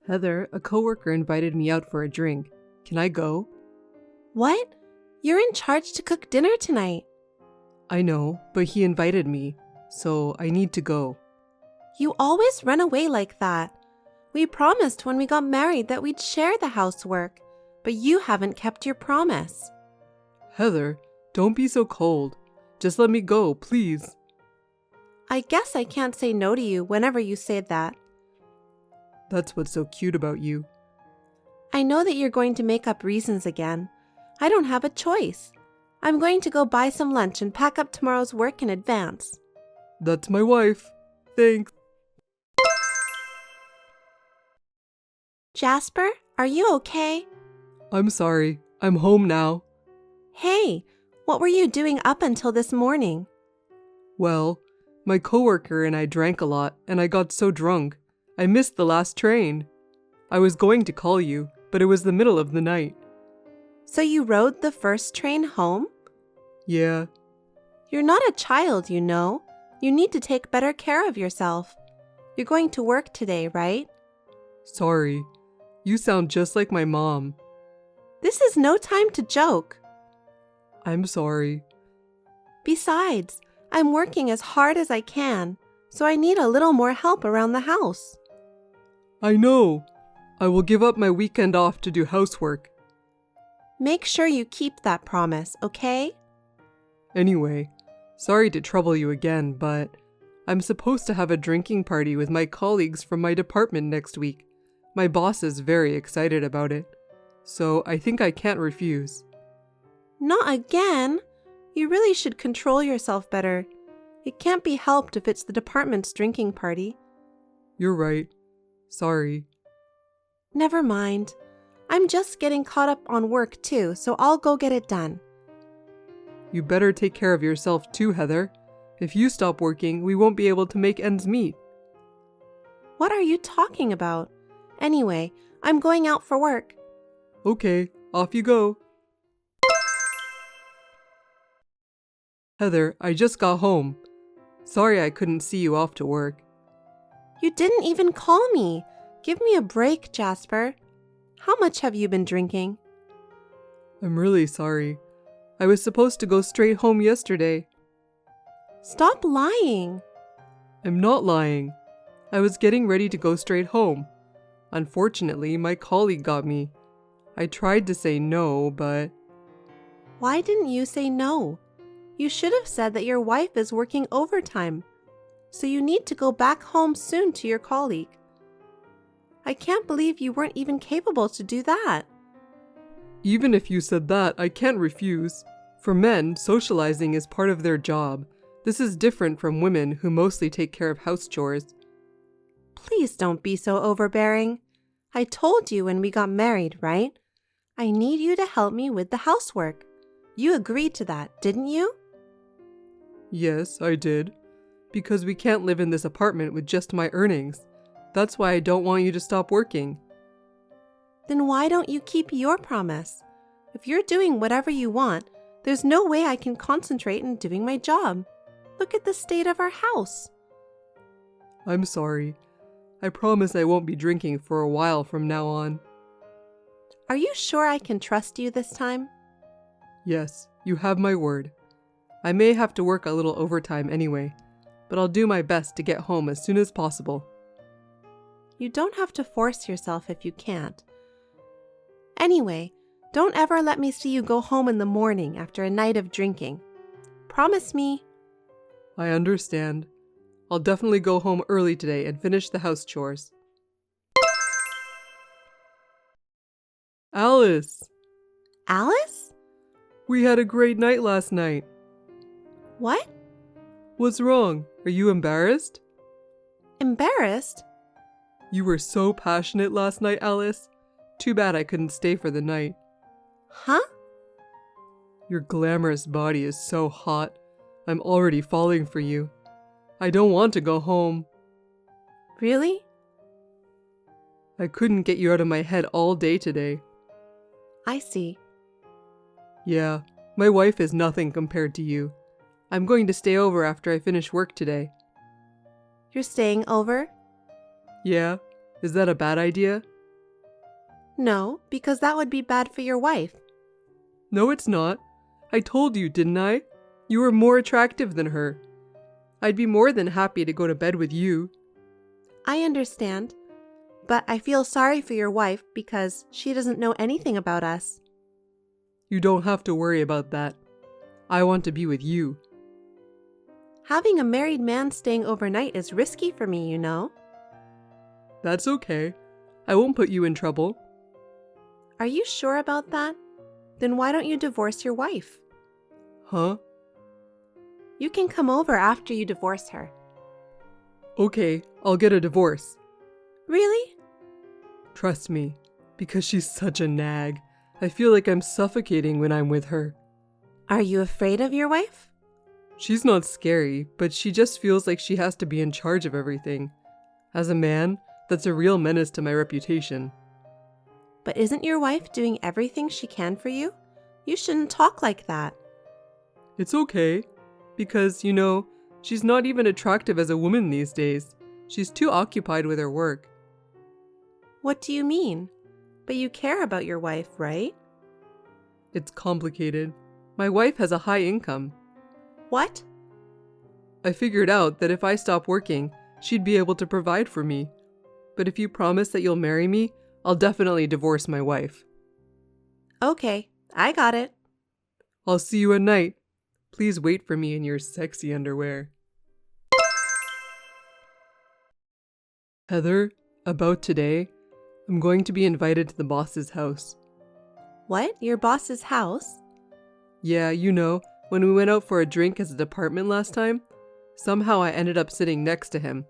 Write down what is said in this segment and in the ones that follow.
Heather, a coworker invited me out for a drink. Can I go? What? You're in charge to cook dinner tonight. I know, but he invited me, so I need to go. You always run away like that. We promised when we got married that we'd share the housework, but you haven't kept your promise. Heather, don't be so cold. Just let me go, please. I guess I can't say no to you whenever you say that. That's what's so cute about you. I know that you're going to make up reasons again. I don't have a choice. I'm going to go buy some lunch and pack up tomorrow's work in advance. That's my wife. Thanks. Jasper, are you okay? I'm sorry. I'm home now. Hey, what were you doing up until this morning? Well, my coworker and I drank a lot, and I got so drunk. I missed the last train. I was going to call you, but it was the middle of the night. So you rode the first train home? Yeah. You're not a child, you know. You need to take better care of yourself. You're going to work today, right? Sorry. You sound just like my mom. This is no time to joke. I'm sorry. Besides, I'm working as hard as I can, so I need a little more help around the house. I know. I will give up my weekend off to do housework. Make sure you keep that promise, okay? Anyway, sorry to trouble you again, but I'm supposed to have a drinking party with my colleagues from my department next week. My boss is very excited about it, so I think I can't refuse. Not again. You really should control yourself better. It can't be helped if it's the department's drinking party. You're right. Sorry. Never mind. I'm just getting caught up on work too, so I'll go get it done. You better take care of yourself too, Heather. If you stop working, we won't be able to make ends meet. What are you talking about? Anyway, I'm going out for work. Okay, off you go. Heather, I just got home. Sorry I couldn't see you off to work. You didn't even call me. Give me a break, Jasper. How much have you been drinking? I'm really sorry. I was supposed to go straight home yesterday. Stop lying. I'm not lying. I was getting ready to go straight home. Unfortunately, my colleague got me. I tried to say no, but... Why didn't you say no? You should have said that your wife is working overtime, so you need to go back home soon to your colleague. I can't believe you weren't even capable to do that. Even if you said that, I can't refuse. For men, socializing is part of their job. This is different from women who mostly take care of house chores. Please don't be so overbearing. I told you when we got married, right? I need you to help me with the housework. You agreed to that, didn't you? Yes, I did. Because we can't live in this apartment with just my earnings. That's why I don't want you to stop working. Then why don't you keep your promise? If you're doing whatever you want, there's no way I can concentrate in doing my job. Look at the state of our house. I'm sorry. I promise I won't be drinking for a while from now on. Are you sure I can trust you this time? Yes, you have my word. I may have to work a little overtime anyway, but I'll do my best to get home as soon as possible. You don't have to force yourself if you can't. Anyway, don't ever let me see you go home in the morning after a night of drinking. Promise me. I understand. I'll definitely go home early today and finish the house chores. Alice! Alice? We had a great night last night. What? What's wrong? Are you embarrassed? Embarrassed? You were so passionate last night, Alice. Too bad I couldn't stay for the night. Huh? Your glamorous body is so hot. I'm already falling for you. I don't want to go home. Really? I couldn't get you out of my head all day today. I see. Yeah, my wife is nothing compared to you. I'm going to stay over after I finish work today. You're staying over? Yeah? Is that a bad idea? No, because that would be bad for your wife. No, it's not. I told you, didn't I? You were more attractive than her. I'd be more than happy to go to bed with you. I understand, but I feel sorry for your wife because she doesn't know anything about us. You don't have to worry about that. I want to be with you. Having a married man staying overnight is risky for me, you know. That's okay. I won't put you in trouble. Are you sure about that? Then why don't you divorce your wife? Huh? You can come over after you divorce her. Okay, I'll get a divorce. Really? Trust me, because she's such a nag. I feel like I'm suffocating when I'm with her. Are you afraid of your wife? She's not scary, but she just feels like she has to be in charge of everything. As a man, that's a real menace to my reputation. But isn't your wife doing everything she can for you? You shouldn't talk like that. It's okay, because, she's not even attractive as a woman these days. She's too occupied with her work. What do you mean? But you care about your wife, right? It's complicated. My wife has a high income. What? I figured out that if I stop working, she'd be able to provide for me. But if you promise that you'll marry me, I'll definitely divorce my wife. Okay, I got it. I'll see you at night. Please wait for me in your sexy underwear. Heather, about today, I'm going to be invited to the boss's house. What? Your boss's house? Yeah, when we went out for a drink as a department last time, somehow I ended up sitting next to him.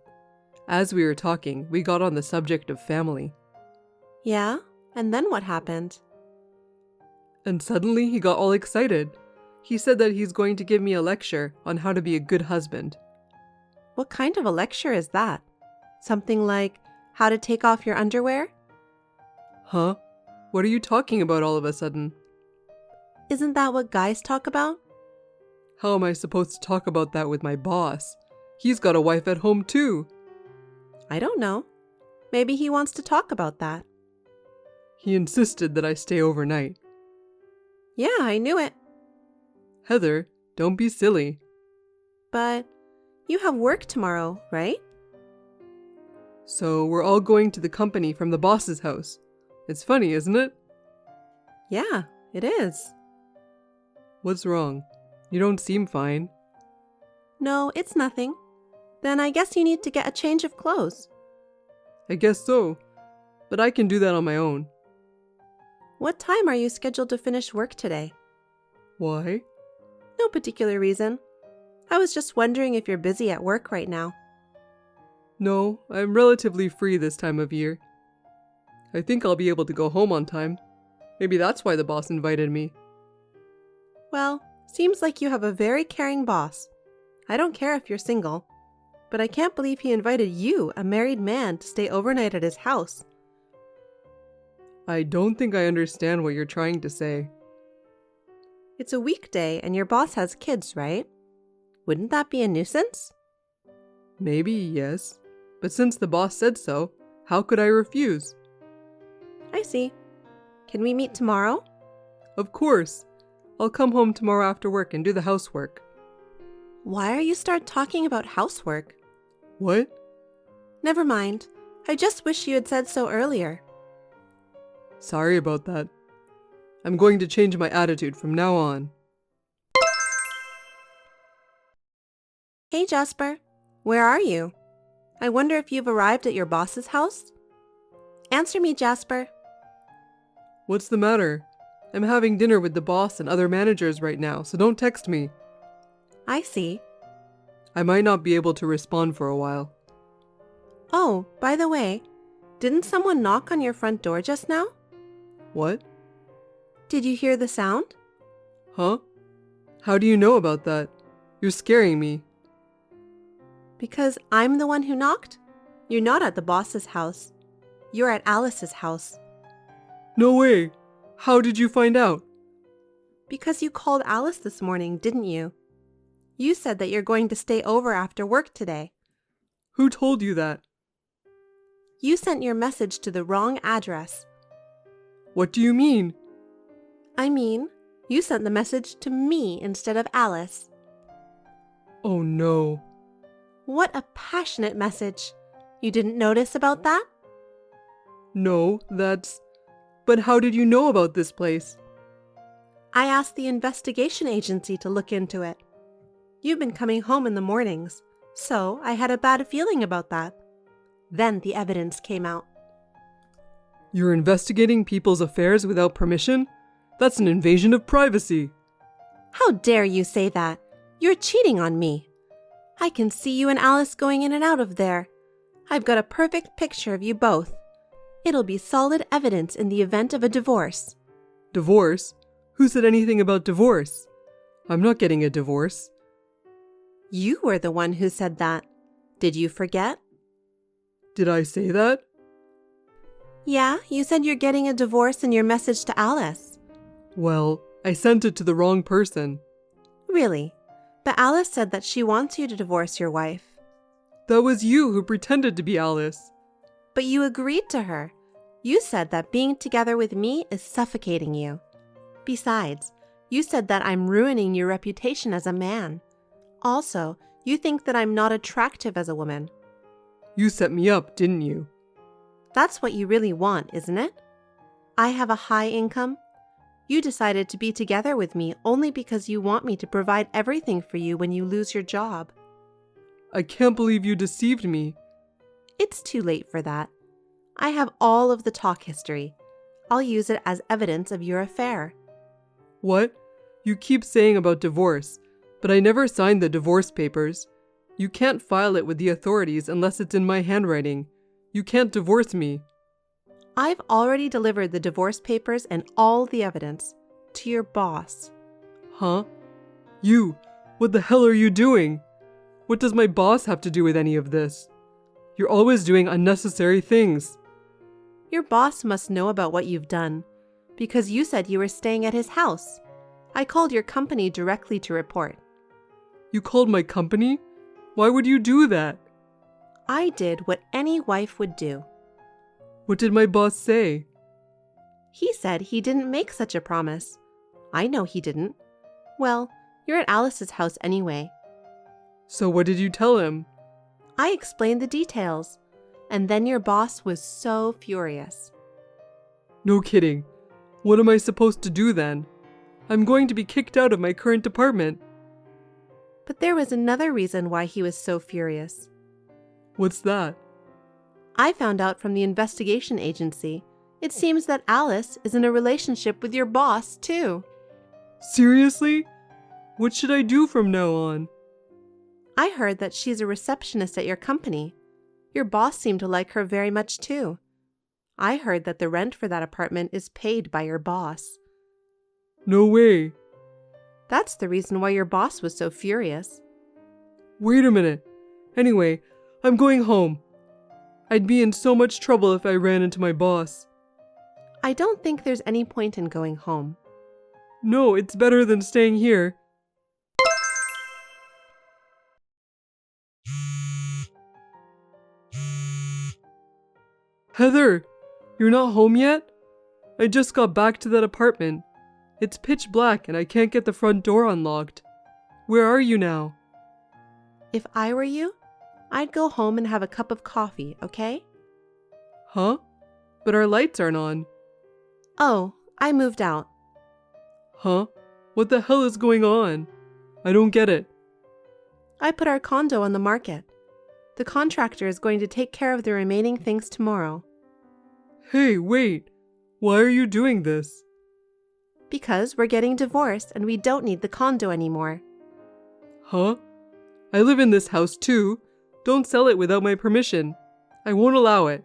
As we were talking, we got on the subject of family. Yeah? And then what happened? And suddenly he got all excited. He said that he's going to give me a lecture on how to be a good husband. What kind of a lecture is that? Something like how to take off your underwear? Huh? What are you talking about all of a sudden? Isn't that what guys talk about? How am I supposed to talk about that with my boss? He's got a wife at home too. I don't know. Maybe he wants to talk about that. He insisted that I stay overnight. Yeah, I knew it. Heather, don't be silly. But you have work tomorrow, right? So we're all going to the company from the boss's house. It's funny, isn't it? Yeah, it is. What's wrong? You don't seem fine. No, it's nothing. Then I guess you need to get a change of clothes. I guess so, but I can do that on my own. What time are you scheduled to finish work today? Why? No particular reason. I was just wondering if you're busy at work right now. No, I'm relatively free this time of year. I think I'll be able to go home on time. Maybe that's why the boss invited me. Well, seems like you have a very caring boss. I don't care if you're single, but I can't believe he invited you, a married man, to stay overnight at his house. I don't think I understand what you're trying to say. It's a weekday and your boss has kids, right? Wouldn't that be a nuisance? Maybe, yes. But since the boss said so, how could I refuse? I see. Can we meet tomorrow? Of course. I'll come home tomorrow after work and do the housework. Why are you start talking about housework? What? Never mind. I just wish you had said so earlier. Sorry about that. I'm going to change my attitude from now on. Hey Jasper, where are you? I wonder if you've arrived at your boss's house? Answer me, Jasper. What's the matter? I'm having dinner with the boss and other managers right now, so don't text me. I see. I might not be able to respond for a while. Oh, by the way, didn't someone knock on your front door just now? What? Did you hear the sound? Huh? How do you know about that? You're scaring me. Because I'm the one who knocked? You're not at the boss's house. You're at Alice's house. No way! How did you find out? Because you called Alice this morning, didn't you? You said that you're going to stay over after work today. Who told you that? You sent your message to the wrong address. What do you mean? I mean, you sent the message to me instead of Alice. Oh no. What a passionate message. You didn't notice about that? No, But how did you know about this place? I asked the investigation agency to look into it. You've been coming home in the mornings, so I had a bad feeling about that. Then the evidence came out. You're investigating people's affairs without permission? That's an invasion of privacy. How dare you say that? You're cheating on me. I can see you and Alice going in and out of there. I've got a perfect picture of you both. It'll be solid evidence in the event of a divorce. Divorce? Who said anything about divorce? I'm not getting a divorce. You were the one who said that. Did you forget? Did I say that? Yeah, you said you're getting a divorce in your message to Alice. Well, I sent it to the wrong person. Really? But Alice said that she wants you to divorce your wife. That was you who pretended to be Alice. But you agreed to her. You said that being together with me is suffocating you. Besides, you said that I'm ruining your reputation as a man. Also, you think that I'm not attractive as a woman. You set me up, didn't you? That's what you really want, isn't it? I have a high income. You decided to be together with me only because you want me to provide everything for you when you lose your job. I can't believe you deceived me. It's too late for that. I have all of the talk history. I'll use it as evidence of your affair. What? You keep saying about divorce, but I never signed the divorce papers. You can't file it with the authorities unless it's in my handwriting. You can't divorce me. I've already delivered the divorce papers and all the evidence to your boss. Huh? You, what the hell are you doing? What does my boss have to do with any of this? You're always doing unnecessary things. Your boss must know about what you've done, because you said you were staying at his house. I called your company directly to report. You called my company? Why would you do that? I did what any wife would do. What did my boss say? He said he didn't make such a promise. I know he didn't. Well, you're at Alice's house anyway. So what did you tell him? I explained the details, and then your boss was so furious. No kidding. What am I supposed to do then? I'm going to be kicked out of my current department. But there was another reason why he was so furious. What's that? I found out from the investigation agency. It seems that Alice is in a relationship with your boss, too. Seriously? What should I do from now on? I heard that she's a receptionist at your company. Your boss seemed to like her very much, too. I heard that the rent for that apartment is paid by your boss. No way. That's the reason why your boss was so furious. Wait a minute. Anyway, I'm going home. I'd be in so much trouble if I ran into my boss. I don't think there's any point in going home. No, it's better than staying here. Heather, you're not home yet? I just got back to that apartment. It's pitch black and I can't get the front door unlocked. Where are you now? If I were you, I'd go home and have a cup of coffee, okay? Huh? But our lights aren't on. Oh, I moved out. Huh? What the hell is going on? I don't get it. I put our condo on the market. The contractor is going to take care of the remaining things tomorrow. Hey, wait. Why are you doing this? Because we're getting divorced and we don't need the condo anymore. Huh? I live in this house too. Don't sell it without my permission. I won't allow it.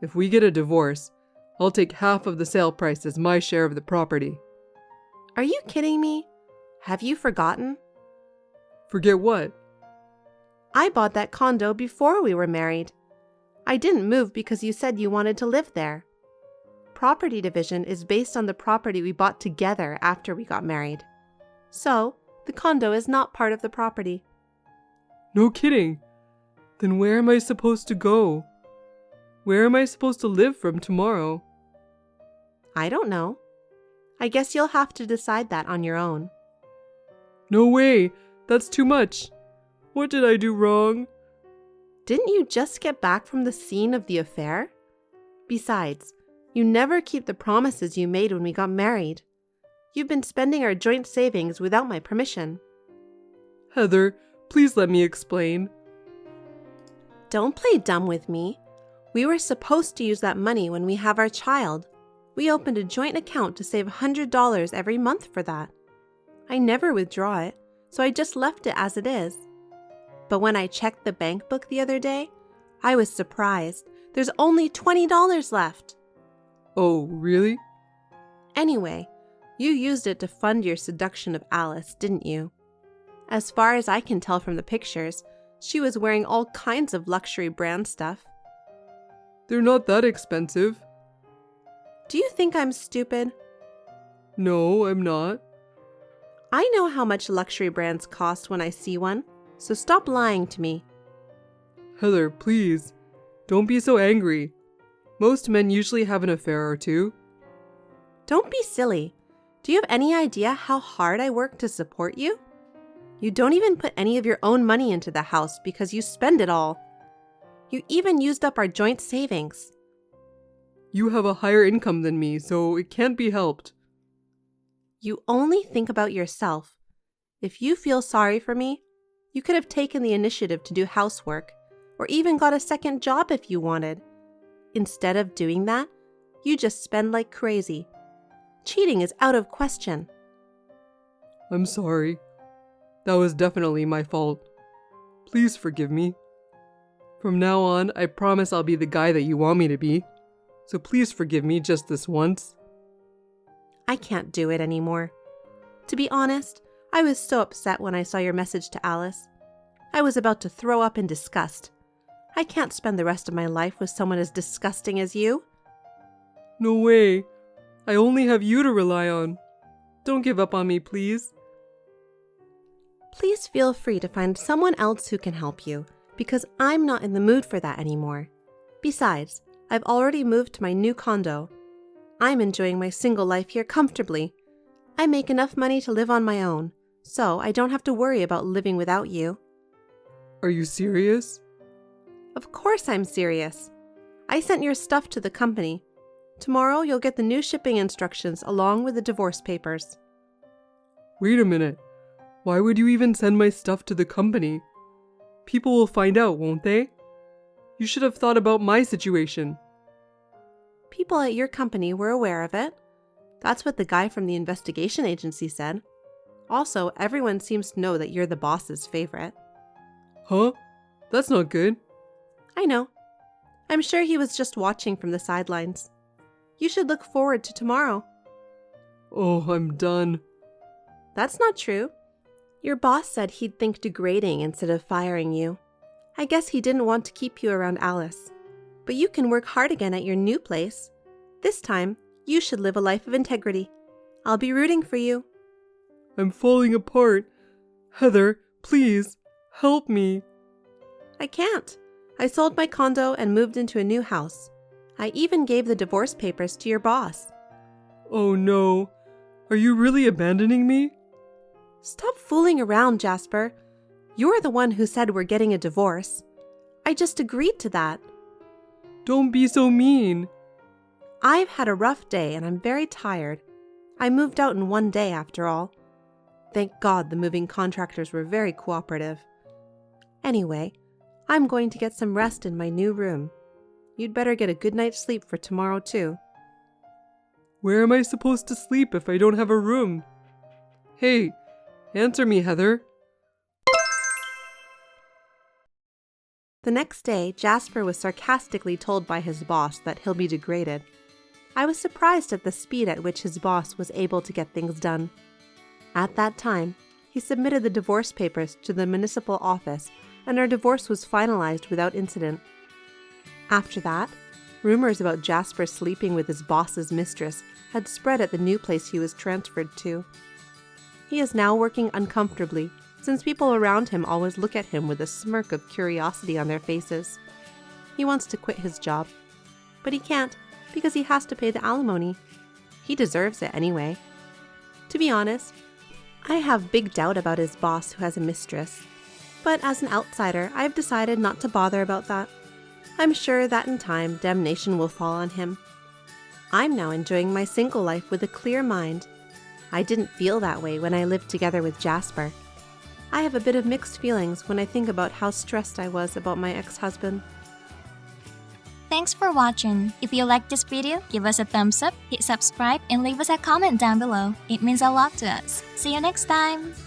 If we get a divorce, I'll take half of the sale price as my share of the property. Are you kidding me? Have you forgotten? Forget what? I bought that condo before we were married. I didn't move because you said you wanted to live there. Property division is based on the property we bought together after we got married. So, the condo is not part of the property. No kidding. Then where am I supposed to go? Where am I supposed to live from tomorrow? I don't know. I guess you'll have to decide that on your own. No way! That's too much! What did I do wrong? Didn't you just get back from the scene of the affair? Besides, you never keep the promises you made when we got married. You've been spending our joint savings without my permission. Heather, please let me explain. Don't play dumb with me. We were supposed to use that money when we have our child. We opened a joint account to save $100 every month for that. I never withdraw it, so I just left it as it is. But when I checked the bank book the other day, I was surprised. There's only $20 left. Oh, really? Anyway, you used it to fund your seduction of Alice, didn't you? As far as I can tell from the pictures, she was wearing all kinds of luxury brand stuff. They're not that expensive. Do you think I'm stupid? No, I'm not. I know how much luxury brands cost when I see one, so stop lying to me. Heather, please. Don't be so angry. Most men usually have an affair or two. Don't be silly. Do you have any idea how hard I work to support you? You don't even put any of your own money into the house because you spend it all. You even used up our joint savings. You have a higher income than me, so it can't be helped. You only think about yourself. If you feel sorry for me, you could have taken the initiative to do housework, or even got a second job if you wanted. Instead of doing that, you just spend like crazy. Cheating is out of question. I'm sorry. That was definitely my fault. Please forgive me. From now on, I promise I'll be the guy that you want me to be. So please forgive me just this once. I can't do it anymore. To be honest, I was so upset when I saw your message to Alice. I was about to throw up in disgust. I can't spend the rest of my life with someone as disgusting as you. No way. I only have you to rely on. Don't give up on me, please. Please feel free to find someone else who can help you, because I'm not in the mood for that anymore. Besides, I've already moved to my new condo. I'm enjoying my single life here comfortably. I make enough money to live on my own, so I don't have to worry about living without you. Are you serious? Of course I'm serious. I sent your stuff to the company. Tomorrow you'll get the new shipping instructions along with the divorce papers. Wait a minute. Why would you even send my stuff to the company? People will find out, won't they? You should have thought about my situation. People at your company were aware of it. That's what the guy from the investigation agency said. Also, everyone seems to know that you're the boss's favorite. Huh? That's not good. I know. I'm sure he was just watching from the sidelines. You should look forward to tomorrow. Oh, I'm done. That's not true. Your boss said he'd think degrading instead of firing you. I guess he didn't want to keep you around Alice. But you can work hard again at your new place. This time, you should live a life of integrity. I'll be rooting for you. I'm falling apart. Heather, please, help me. I can't. I sold my condo and moved into a new house. I even gave the divorce papers to your boss. Oh no. Are you really abandoning me? Stop fooling around, Jasper. You're the one who said we're getting a divorce. I just agreed to that. Don't be so mean. I've had a rough day and I'm very tired. I moved out in one day after all. Thank God the moving contractors were very cooperative. Anyway, I'm going to get some rest in my new room. You'd better get a good night's sleep for tomorrow too. Where am I supposed to sleep if I don't have a room? Hey, answer me, Heather. The next day, Jasper was sarcastically told by his boss that he'll be degraded. I was surprised at the speed at which his boss was able to get things done. At that time, he submitted the divorce papers to the municipal office, and our divorce was finalized without incident. After that, rumors about Jasper sleeping with his boss's mistress had spread at the new place he was transferred to. He is now working uncomfortably, since people around him always look at him with a smirk of curiosity on their faces. He wants to quit his job, but he can't because he has to pay the alimony. He deserves it anyway. To be honest, I have big doubt about his boss who has a mistress. But as an outsider, I've decided not to bother about that. I'm sure that in time, damnation will fall on him. I'm now enjoying my single life with a clear mind. I didn't feel that way when I lived together with Jasper. I have a bit of mixed feelings when I think about how stressed I was about my ex-husband. Thanks for watching. If you liked this video, give us a thumbs up, hit subscribe, and leave us a comment down below. It means a lot to us. See you next time!